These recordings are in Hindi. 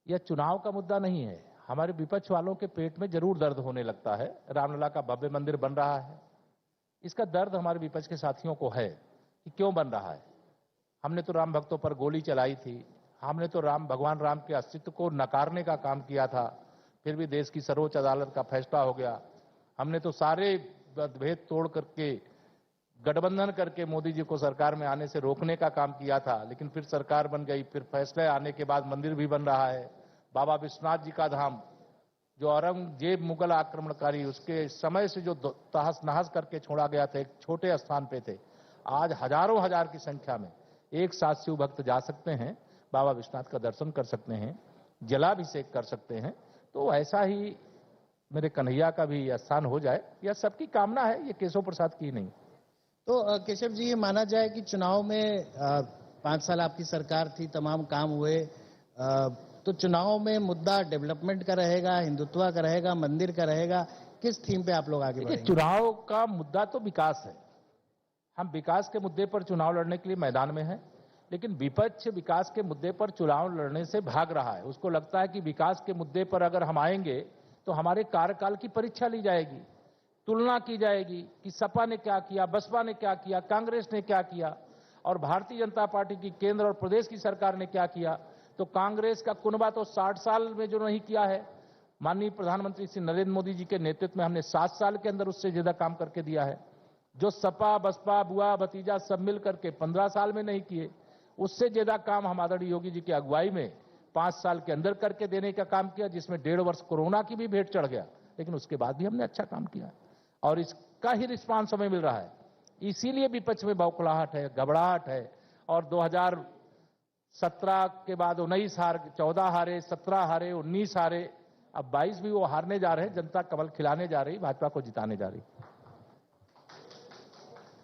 यह चुनाव का मुद्दा नहीं है। हमारे विपक्ष वालों के पेट में जरूर दर्द होने लगता है। रामलला का भव्य मंदिर बन रहा है, इसका दर्द हमारे विपक्ष के साथियों को है कि क्यों बन रहा है। हमने तो राम भक्तों पर गोली चलाई थी, हमने तो भगवान राम के अस्तित्व को नकारने का काम किया था, फिर भी देश की सर्वोच्च अदालत का फैसला हो गया। हमने तो सारे भेद तोड़ करके गठबंधन करके मोदी जी को सरकार में आने से रोकने का काम किया था, लेकिन फिर सरकार बन गई, फिर फैसले आने के बाद मंदिर भी बन रहा है। बाबा विश्वनाथ जी का धाम, जो औरंगजेब मुगल आक्रमणकारी उसके समय से जो तहस नहस करके छोड़ा गया था, एक छोटे स्थान पे थे, आज हजारों हजार की संख्या में एक साथ शिव भक्त जा सकते हैं, बाबा विश्वनाथ का दर्शन कर सकते हैं, जलाभिषेक कर सकते हैं। तो ऐसा ही मेरे कन्हैया का भी स्थान हो जाए, यह सबकी कामना है, ये केशव प्रसाद की नहीं। तो केशव जी, ये माना जाए कि चुनाव में 5 साल आपकी सरकार थी, तमाम काम हुए, तो चुनाव में मुद्दा डेवलपमेंट का रहेगा, हिंदुत्व का रहेगा, मंदिर का रहेगा, किस थीम पे आप लोग आगे बढ़ेंगे? चुनाव का मुद्दा तो विकास है। हम विकास के मुद्दे पर चुनाव लड़ने के लिए मैदान में हैं, लेकिन विपक्ष विकास के मुद्दे पर चुनाव लड़ने से भाग रहा है। उसको लगता है कि विकास के मुद्दे पर अगर हम आएंगे तो हमारे कार्यकाल की परीक्षा ली जाएगी, तुलना की जाएगी कि सपा ने क्या किया, बसपा ने क्या किया, कांग्रेस ने क्या किया और भारतीय जनता पार्टी की केंद्र और प्रदेश की सरकार ने क्या किया। तो कांग्रेस का कुनबा तो 60 साल में जो नहीं किया है, माननीय प्रधानमंत्री श्री नरेंद्र मोदी जी के नेतृत्व में हमने 7 साल के अंदर उससे ज्यादा काम करके दिया है। जो सपा बसपा बुआ भतीजा सब मिल करके 15 साल में नहीं किए, उससे ज्यादा काम हम आदरणीय योगी जी की अगुवाई में 5 साल के अंदर करके देने का काम किया, जिसमें 1.5 वर्ष कोरोना की भी भेंट चढ़ गया, लेकिन उसके बाद भी हमने अच्छा काम किया और इसका ही रिस्पांस हमें मिल रहा है। इसीलिए विपक्ष में बौखलाहट है, घबराहट है। और 2017 के बाद 19 हार, 14 हारे, 17 हारे, 19 हारे, अब 22 भी वो हारने जा रहे हैं। जनता कमल खिलाने जा रही, भाजपा को जिताने जा रही।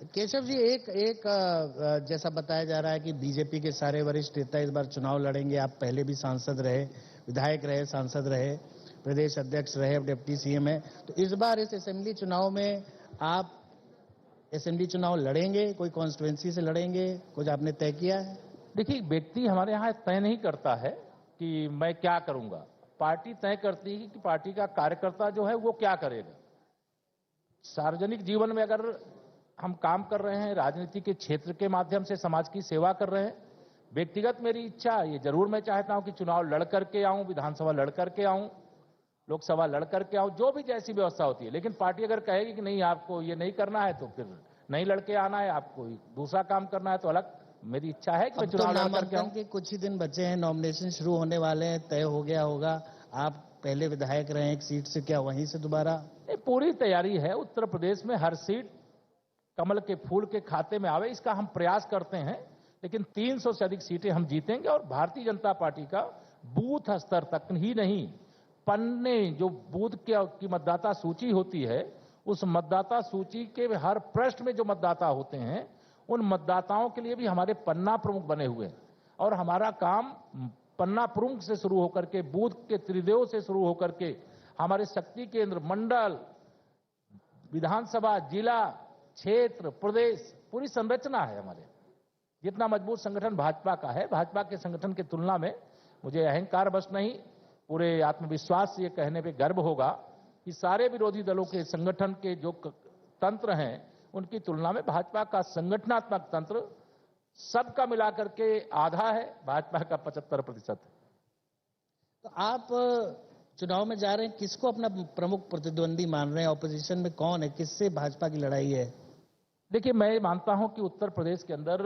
केशव जी, एक जैसा बताया जा रहा है कि बीजेपी के सारे वरिष्ठ नेता इस बार चुनाव लड़ेंगे। आप पहले भी सांसद रहे, विधायक रहे, सांसद रहे, प्रदेश अध्यक्ष रहे, अब डिप्टी सीएम है। तो इस बार इस असेंबली चुनाव में आप असेंबली चुनाव लड़ेंगे, कोई कॉन्स्टिट्यूएंसी से लड़ेंगे, कुछ आपने तय किया है? देखिए, व्यक्ति हमारे यहाँ तय नहीं करता है कि मैं क्या करूंगा। पार्टी तय करती है कि पार्टी का कार्यकर्ता जो है वो क्या करेगा। सार्वजनिक जीवन में अगर हम काम कर रहे हैं, राजनीति के क्षेत्र के माध्यम से समाज की सेवा कर रहे हैं, व्यक्तिगत मेरी इच्छा ये जरूर, मैं चाहता हूं कि चुनाव लड़ करके आऊं, विधानसभा लड़ करके आऊं, लोकसभा लड़ करके आऊं, जो भी जैसी व्यवस्था होती है। लेकिन पार्टी अगर कहेगी कि नहीं आपको ये नहीं करना है तो फिर नहीं लड़के आना है, आपको दूसरा काम करना है, तो अलग मेरी इच्छा है कि मैं चुनाव लड़ करके आऊं। के कुछ ही दिन बचे हैं, नॉमिनेशन शुरू होने वाले हैं, तय हो गया होगा। आप पहले विधायक रहे एक सीट से, क्या वहीं से दोबारा? पूरी तैयारी है। उत्तर प्रदेश में हर सीट कमल के फूल के खाते में आवे, इसका हम प्रयास करते हैं। लेकिन 300 से अधिक सीटें हम जीतेंगे और भारतीय जनता पार्टी का बूथ स्तर तक ही नहीं, पन्ने जो बूथ की मतदाता सूची होती है, उस मतदाता सूची के हर पृष्ठ में जो मतदाता होते हैं, उन मतदाताओं के लिए भी हमारे पन्ना प्रमुख बने हुए हैं। और हमारा काम पन्ना प्रमुख से शुरू होकर के, बूथ के त्रिदेव से शुरू होकर के, हमारे शक्ति केंद्र, मंडल, विधानसभा, जिला, क्षेत्र, प्रदेश, पूरी संरचना है हमारे। जितना मजबूत संगठन भाजपा का है, भाजपा के संगठन की तुलना में मुझे अहंकार बस नहीं, पूरे आत्मविश्वास से ये कहने पे गर्व होगा कि सारे विरोधी दलों के संगठन के जो तंत्र हैं, उनकी तुलना में भाजपा का संगठनात्मक तंत्र सबका मिलाकर के आधा है, भाजपा का 75% है। तो आप चुनाव में जा रहे हैं, किसको अपना प्रमुख प्रतिद्वंदी मान रहे हैं? ऑपोजिशन में कौन है, किससे भाजपा की लड़ाई है? देखिए, मैं मानता हूं कि उत्तर प्रदेश के अंदर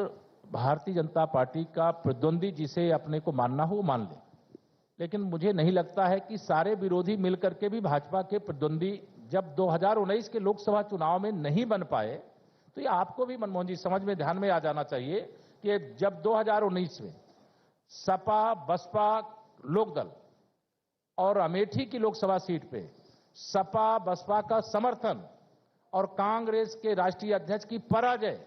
भारतीय जनता पार्टी का प्रतिद्वंदी जिसे अपने को मानना हो वो मान ले, लेकिन मुझे नहीं लगता है कि सारे विरोधी मिलकर के भी भाजपा के प्रतिद्वंदी जब 2019 के लोकसभा चुनाव में नहीं बन पाए, तो ये आपको भी मनमोहन जी समझ में, ध्यान में आ जाना चाहिए कि जब 2019 में सपा बसपा लोकदल और अमेठी की लोकसभा सीट पे सपा बसपा का समर्थन और कांग्रेस के राष्ट्रीय अध्यक्ष की पराजय,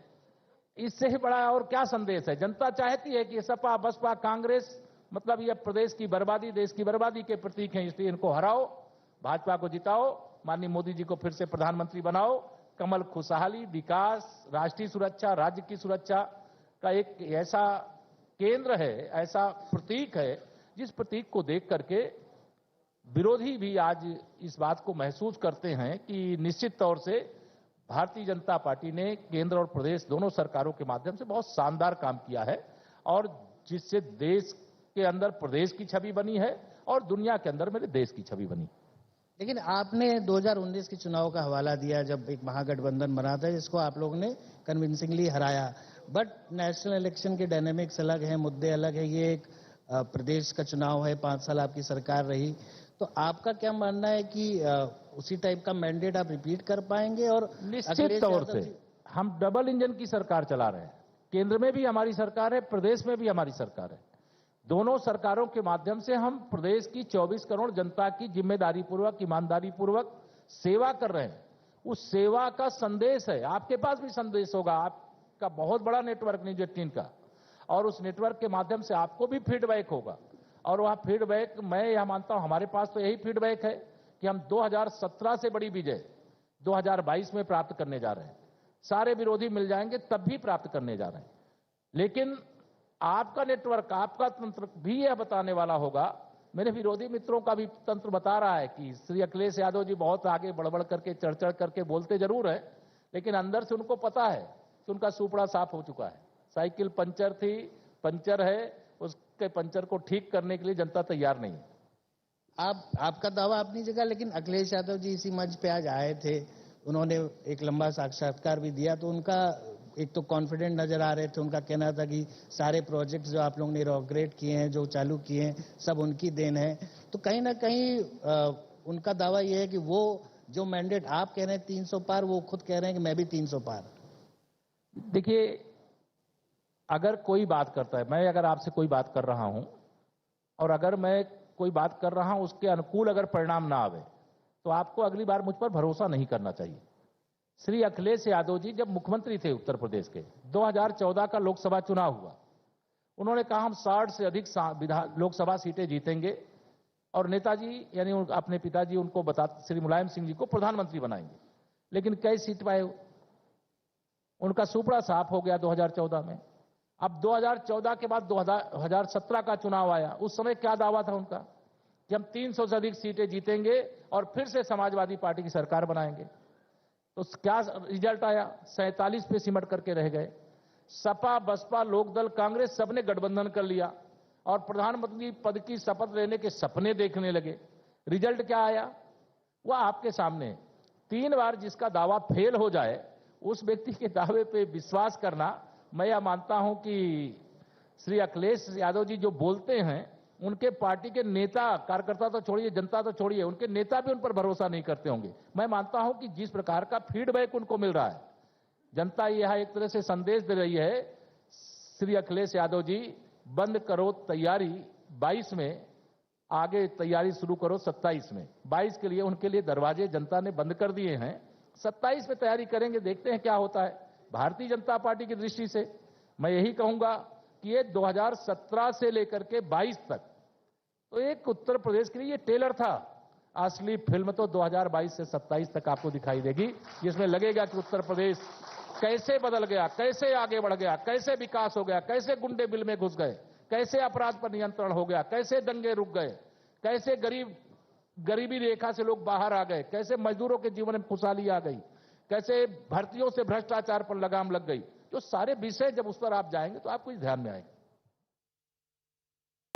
इससे ही बड़ा और क्या संदेश है? जनता चाहती है कि सपा बसपा कांग्रेस, मतलब ये प्रदेश की बर्बादी, देश की बर्बादी के प्रतीक हैं, इसलिए इनको हराओ, भाजपा को जिताओ, माननीय मोदी जी को फिर से प्रधानमंत्री बनाओ। कमल खुशहाली, विकास, राष्ट्रीय सुरक्षा, राज्य की सुरक्षा का एक ऐसा केंद्र है, ऐसा प्रतीक है जिस प्रतीक को देख करके विरोधी भी आज इस बात को महसूस करते हैं कि निश्चित तौर से भारतीय जनता पार्टी ने केंद्र और प्रदेश दोनों सरकारों के माध्यम से बहुत शानदार काम किया है और जिससे देश के अंदर प्रदेश की छवि बनी है और दुनिया के अंदर मेरे देश की छवि बनी। लेकिन आपने 2019 के चुनाव का हवाला दिया जब एक महागठबंधन बना था जिसको आप लोगों ने कन्विंसिंगली हराया, बट नेशनल इलेक्शन के डायनेमिक्स अलग है, मुद्दे अलग है। ये एक प्रदेश का चुनाव है, 5 साल आपकी सरकार रही, तो आपका क्या मानना है कि उसी टाइप का मैंडेट आप रिपीट कर पाएंगे? और निश्चित तौर से हम डबल इंजन की सरकार चला रहे हैं। केंद्र में भी हमारी सरकार है, प्रदेश में भी हमारी सरकार है। दोनों सरकारों के माध्यम से हम प्रदेश की 24 करोड़ जनता की जिम्मेदारी पूर्वक, ईमानदारी पूर्वक सेवा कर रहे हैं। उस सेवा का संदेश है, आपके पास भी संदेश होगा, आपका बहुत बड़ा नेटवर्क न्यूज 18 का, और उस नेटवर्क के माध्यम से आपको भी फीडबैक होगा। और वह फीडबैक मैं यह मानता हूं, हमारे पास तो यही फीडबैक है कि हम 2017 से बड़ी विजय 2022 में प्राप्त करने जा रहे हैं। सारे विरोधी मिल जाएंगे तब भी प्राप्त करने जा रहे हैं। लेकिन आपका नेटवर्क, आपका तंत्र भी यह बताने वाला होगा, मेरे विरोधी मित्रों का भी तंत्र बता रहा है कि श्री अखिलेश यादव जी बहुत आगे बढ़ करके चढ़ करके बोलते जरूर है, लेकिन अंदर से उनको पता है कि उनका सुपड़ा साफ हो चुका है। साइकिल पंचर थी, पंचर है, उसके पंचर को ठीक करने के लिए जनता तैयार नहीं है। आपका दावा अपनी जगह, लेकिन अखिलेश यादव जी इसी मंच पे आज आए थे, उन्होंने एक लंबा साक्षात्कार भी दिया, तो उनका एक तो कॉन्फिडेंट नजर आ रहे थे। उनका कहना था कि सारे प्रोजेक्ट्स जो आप लोगों ने इनॉग्रेट किए हैं, जो चालू किए हैं, सब उनकी देन है। तो कहीं ना कहीं उनका दावा यह है कि वो जो मैंडेट आप कह रहे हैं 300 पार, वो खुद कह रहे हैं कि मैं भी 300 पार। देखिए, अगर कोई बात करता है, मैं अगर आपसे कोई बात कर रहा हूं और अगर मैं कोई बात कर रहा हूं उसके अनुकूल अगर परिणाम ना आवे तो आपको अगली बार मुझ पर भरोसा नहीं करना चाहिए। श्री अखिलेश यादव जी जब मुख्यमंत्री थे उत्तर प्रदेश के, 2014 का लोकसभा चुनाव हुआ, उन्होंने कहा हम 60 से अधिक लोकसभा सीटें जीतेंगे और नेताजी यानी अपने पिताजी उनको श्री मुलायम सिंह जी को प्रधानमंत्री बनाएंगे। लेकिन कई सीट पाए, उनका सुपड़ा साफ हो गया 2014 में। अब 2014 के बाद 2017 का चुनाव आया, उस समय क्या दावा था उनका कि हम 300 से अधिक सीटें जीतेंगे और फिर से समाजवादी पार्टी की सरकार बनाएंगे। तो क्या रिजल्ट आया? 47 पे सिमट करके रह गए। सपा, बसपा, लोकदल, कांग्रेस सबने गठबंधन कर लिया और प्रधानमंत्री पद की शपथ लेने के सपने देखने लगे। रिजल्ट क्या आया? वह आपके सामने है। 3 बार जिसका दावा फेल हो जाए उस व्यक्ति के दावे पे विश्वास करना, मैं यह मानता हूं कि श्री अखिलेश यादव जी जो बोलते हैं, उनके पार्टी के नेता कार्यकर्ता तो छोड़िए, जनता तो छोड़िए, उनके नेता भी उन पर भरोसा नहीं करते होंगे। मैं मानता हूं कि जिस प्रकार का फीडबैक उनको मिल रहा है, जनता यह एक तरह से संदेश दे रही है, श्री अखिलेश यादव जी बंद करो तैयारी 22 में, आगे तैयारी शुरू करो 27 में। 22 के लिए उनके लिए दरवाजे जनता ने बंद कर दिए हैं, 27 में तैयारी करेंगे, देखते हैं क्या होता है। भारतीय जनता पार्टी की दृष्टि से मैं यही कहूंगा कि ये 2017 से लेकर के 22 तक तो एक उत्तर प्रदेश के लिए ये टेलर था। असली फिल्म तो 2022 से 27 तक आपको दिखाई देगी, जिसमें लगेगा कि उत्तर प्रदेश कैसे बदल गया, कैसे आगे बढ़ गया, कैसे विकास हो गया, कैसे गुंडे बिल में घुस गए, कैसे अपराध पर नियंत्रण हो गया, कैसे दंगे रुक गए, कैसे गरीबी रेखा से लोग बाहर आ गए, कैसे मजदूरों के जीवन में खुशहाली आ गई, कैसे भर्तियों से भ्रष्टाचार पर लगाम लग गई। जो सारे विषय जब उस पर आप जाएंगे तो आपको ध्यान में आएगा।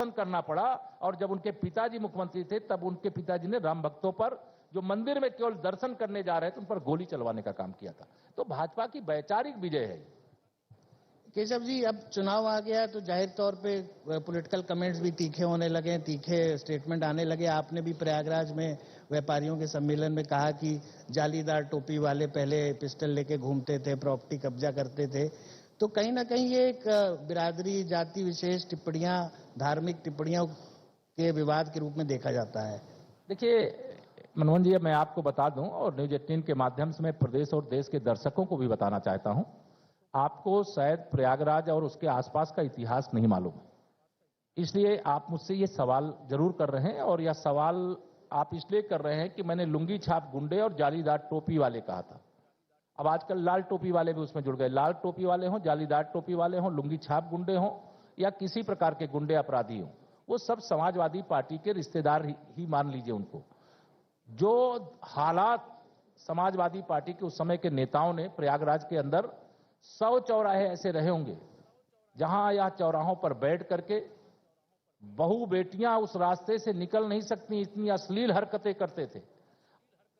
करना पड़ा, और जब उनके पिताजी मुख्यमंत्री थे तब उनके पिताजी ने राम भक्तों पर, जो मंदिर में केवल दर्शन करने जा रहे थे, उन पर गोली चलवाने का काम किया था। तो भाजपा की वैचारिक विजय है। केशव जी, अब चुनाव आ गया तो जाहिर तौर पे पॉलिटिकल कमेंट्स भी तीखे होने लगे, तीखे स्टेटमेंट आने लगे। आपने भी प्रयागराज में व्यापारियों के सम्मेलन में कहा कि जालीदार टोपी वाले पहले पिस्टल लेके घूमते थे, प्रॉपर्टी कब्जा करते थे। तो कहीं ना कहीं ये एक बिरादरी, जाति विशेष टिप्पणियां, धार्मिक टिप्पणियों के विवाद के रूप में देखा जाता है। देखिए मनमोहन जी, मैं आपको बता दूं और न्यूज 18 के माध्यम से मैं प्रदेश और देश के दर्शकों को भी बताना चाहता हूं, आपको शायद प्रयागराज और उसके आसपास का इतिहास नहीं मालूम, इसलिए आप मुझसे ये सवाल जरूर कर रहे हैं। और यह सवाल आप इसलिए कर रहे हैं कि मैंने लुंगी छाप गुंडे और जालीदार टोपी वाले कहा था। अब आजकल लाल टोपी वाले भी उसमें जुड़ गए। लाल टोपी वाले हों, जालीदार टोपी वाले हों, लुंगी छाप गुंडे हों या किसी प्रकार के गुंडे अपराधी हों, वो सब समाजवादी पार्टी के रिश्तेदार ही मान लीजिए उनको। जो हालात समाजवादी पार्टी के उस समय के नेताओं ने प्रयागराज के अंदर 100 चौराहे ऐसे रहे होंगे जहां या चौराहों पर बैठ करके बहू बेटियां उस रास्ते से निकल नहीं सकती, इतनी अश्लील हरकतें करते थे।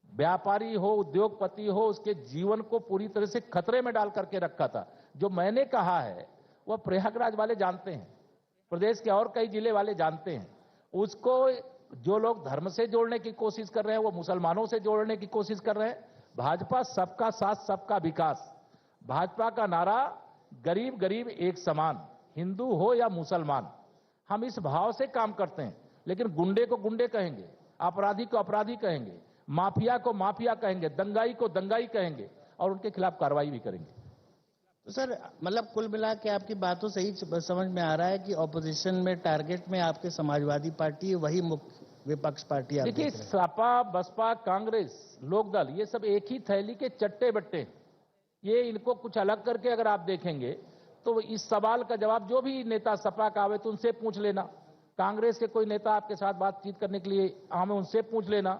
व्यापारी हो, उद्योगपति हो, उसके जीवन को पूरी तरह से खतरे में डाल करके रखा था। जो मैंने कहा है वह प्रयागराज वाले जानते हैं, प्रदेश के और कई जिले वाले जानते हैं। उसको जो लोग धर्म से जोड़ने की कोशिश कर रहे हैं, वो मुसलमानों से जोड़ने की कोशिश कर रहे हैं। भाजपा सबका साथ सबका विकास, भाजपा का नारा गरीब गरीब एक समान, हिंदू हो या मुसलमान, हम इस भाव से काम करते हैं। लेकिन गुंडे को गुंडे कहेंगे, अपराधी को अपराधी कहेंगे, माफिया को माफिया कहेंगे, दंगाई को दंगाई कहेंगे और उनके खिलाफ कार्रवाई भी करेंगे। तो सर, मतलब कुल मिला के आपकी बातों से ही समझ में आ रहा है कि ऑपोजिशन में टारगेट में आपके समाजवादी पार्टी, वही मुख्य विपक्ष पार्टी। देखिए, सपा, बसपा, कांग्रेस, लोकदल, ये सब एक ही थैली के चट्टे बट्टे। ये इनको कुछ अलग करके अगर आप देखेंगे तो इस सवाल का जवाब जो भी नेता सपा का आवे तो उनसे पूछ लेना, कांग्रेस के कोई नेता आपके साथ बातचीत करने के लिए हमें उनसे पूछ लेना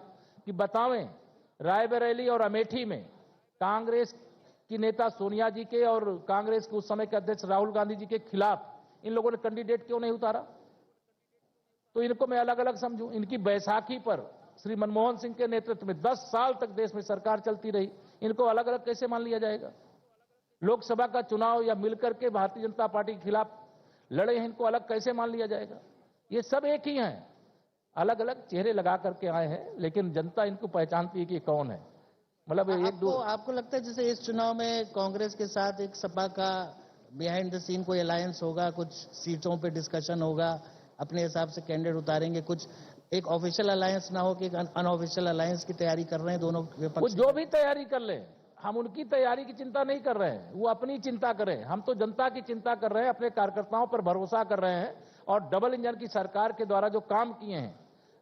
कि बतावें रायबरेली और अमेठी में कांग्रेस की नेता सोनिया जी के और कांग्रेस के उस समय के अध्यक्ष राहुल गांधी जी के खिलाफ इन लोगों ने कैंडिडेट क्यों नहीं उतारा। तो इनको मैं अलग अलग समझूं। इनकी बैसाखी पर श्री मनमोहन सिंह के नेतृत्व में 10 साल तक देश में सरकार चलती रही, इनको अलग अलग कैसे मान लिया जाएगा। लोकसभा का चुनाव या मिलकर के भारतीय जनता पार्टी के खिलाफ लड़े हैं, इनको अलग कैसे मान लिया जाएगा। ये सब एक ही हैं, अलग अलग चेहरे लगा करके आए हैं, लेकिन जनता इनको पहचानती है कि कौन है। मतलब आपको लगता है जैसे इस चुनाव में कांग्रेस के साथ एक सपा का बिहाइंड द सीन कोई अलायंस होगा, कुछ सीटों पे डिस्कशन होगा, अपने हिसाब से कैंडिडेट उतारेंगे, कुछ एक ऑफिशियल अलायंस ना हो कि एक अनऑफिशियल अलायंस की तैयारी कर रहे हैं दोनों विपक्ष। वो जो भी तैयारी कर ले, हम उनकी तैयारी की चिंता नहीं कर रहे हैं, वो अपनी चिंता करें। हम तो जनता की चिंता कर रहे हैं, अपने कार्यकर्ताओं पर भरोसा कर रहे हैं। और डबल इंजन की सरकार के द्वारा जो काम किए हैं,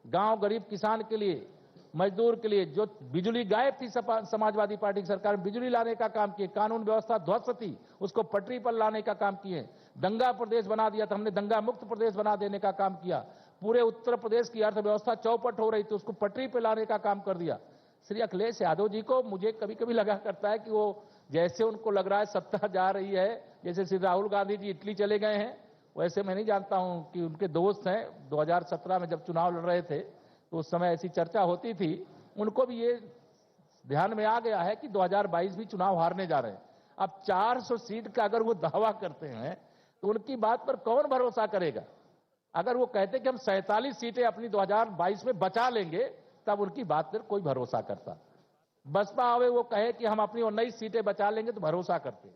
गांव गरीब किसान के लिए, मजदूर के लिए, जो बिजली गायब थी समाजवादी पार्टी की सरकार में, बिजली लाने का काम किए, कानून व्यवस्था ध्वस्त थी उसको पटरी पर लाने का काम किए, दंगा प्रदेश बना दिया था हमने, दंगा मुक्त प्रदेश बना देने का काम किया, पूरे उत्तर प्रदेश की अर्थव्यवस्था चौपट हो रही थी उसको पटरी पर लाने का काम कर दिया। श्री अखिलेश यादव जी को मुझे कभी कभी लगा करता है कि वो जैसे उनको लग रहा है सत्ता जा रही है, जैसे श्री राहुल गांधी जी इटली चले गए हैं, वैसे मैं नहीं जानता हूं कि उनके दोस्त हैं। 2017 में जब चुनाव लड़ रहे थे तो उस समय ऐसी चर्चा होती थी, उनको भी ये ध्यान में आ गया है कि 2022 भी चुनाव हारने जा रहे हैं। अब 400 सीट का अगर वो दावा करते हैं तो उनकी बात पर कौन भरोसा करेगा। अगर वो कहते कि हम 47 सीटें अपनी 2022 में बचा लेंगे, तब उनकी बात पर कोई भरोसा करता। बसपा आवे वो कहे कि हम अपनी 19 सीटें बचा लेंगे तो भरोसा करते।